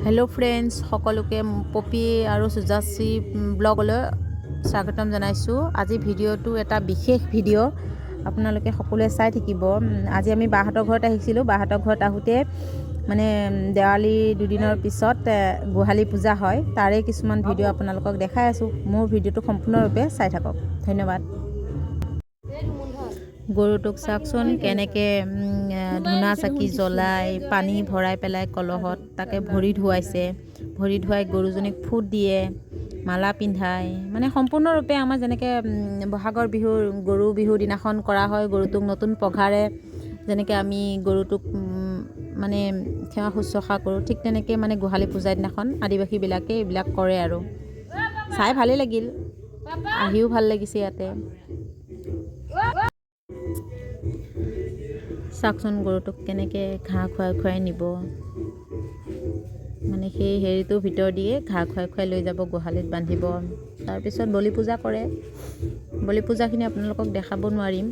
Hello friends সকলোকে পপি আৰু সুজাশ্ৰী ব্লগলৈ স্বাগতম জনাইছোঁ। আজি ভিডিঅ'টো এটা বিশেষ ভিডিঅ' আপোনালোকে সকলোৱে চাই থাকিব। আজি আমি বাহঁতৰ ঘৰত আহিছিলোঁ। বাহঁতৰ ঘৰত আহোঁতে মানে দেৱালী দুদিনৰ পিছত গোহালি পূজা হয়, তাৰে কিছুমান ভিডিঅ' আপোনালোকক দেখাই আছোঁ। মোৰ ভিডিঅ'টো সম্পূৰ্ণৰূপে চাই থাকক। ধন্যবাদ। গৰুটোক চাওকচোন কেনেকৈ ধূনা চাকি জ্বলাই পানী ভৰাই পেলাই কলহত তাকে ভৰি ধুৱাইছে। ভৰি ধুৱাই গৰুজনীক ফুট দিয়ে, মালা পিন্ধাই, মানে সম্পূৰ্ণৰূপে আমাৰ যেনেকৈ বহাগৰ বিহুৰ গৰু বিহুৰ দিনাখন কৰা হয়, গৰুটোক নতুন পঘাৰে যেনেকৈ আমি গৰুটোক মানে সেৱা শুশ্ৰূষা কৰোঁ, ঠিক তেনেকৈ মানে গোহালি পূজাৰ দিনাখন আদিবাসীবিলাকে এইবিলাক কৰে আৰু চাই ভালেই লাগিল, আহিও ভাল লাগিছে ইয়াতে। চাওকচোন গৰুটোক কেনেকৈ ঘাঁহ খুৱাই নিব, মানে সেই হেৰিটোৰ ভিতৰ দিয়ে ঘাঁহ খুৱাই লৈ যাব, গোহালিত বান্ধিব। তাৰপিছত বলি পূজা কৰে। বলি পূজাখিনি আপোনালোকক দেখাব নোৱাৰিম।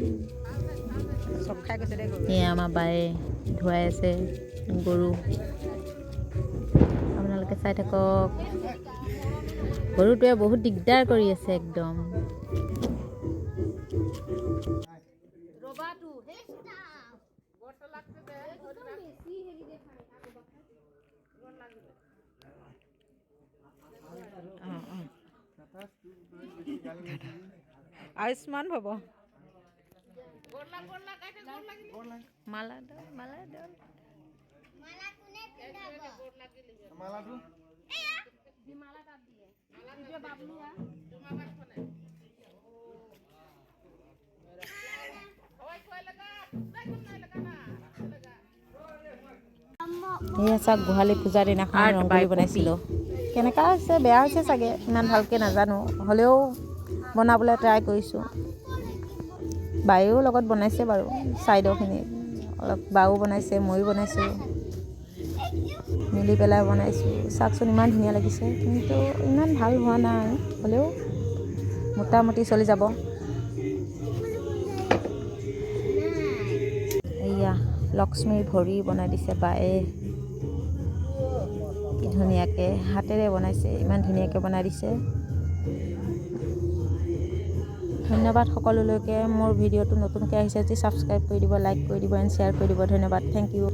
এয়া আমাৰ বায়ে ধুৱাই আছে গৰু, আপোনালোকে চাই থাকক। গৰুটোৱে বহুত দিগদাৰ কৰি আছে একদম। আয়ুষ্মান ভৱ মালা এয়া চাওক গোহালি পূজাৰ দিনাখন ৰংগোলী বনাইছিলোঁ। কেনেকুৱা হৈছে, বেয়া হৈছে চাগে, ইমান ভালকৈ নাজানো, হ'লেও বনাবলৈ ট্ৰাই কৰিছোঁ। বায়েও লগত বনাইছে বাৰু, ছাইডৰখিনি অলপ বাও বনাইছে, ময়ো বনাইছোঁ, মিলি পেলাই বনাইছোঁ। চাওকচোন ইমান ধুনীয়া লাগিছে, কিন্তু ইমান ভাল হোৱা নাই, হ'লেও মোটামুটি চলি যাব। এয়া লক্ষ্মীৰ ভৰি বনাই দিছে বায়ে, কি ধুনীয়াকৈ হাতেৰে বনাইছে, ইমান ধুনীয়াকৈ বনাই দিছে। ধন্যবাদ সকলোলৈকে। মোৰ ভিডিঅ'টো নতুনকৈ আহিছে যদি ছাবস্ক্ৰাইব কৰি দিব, লাইক কৰি দিব এণ্ড শ্বেয়াৰ কৰি দিব। ধন্যবাদ, থেংক ইউ।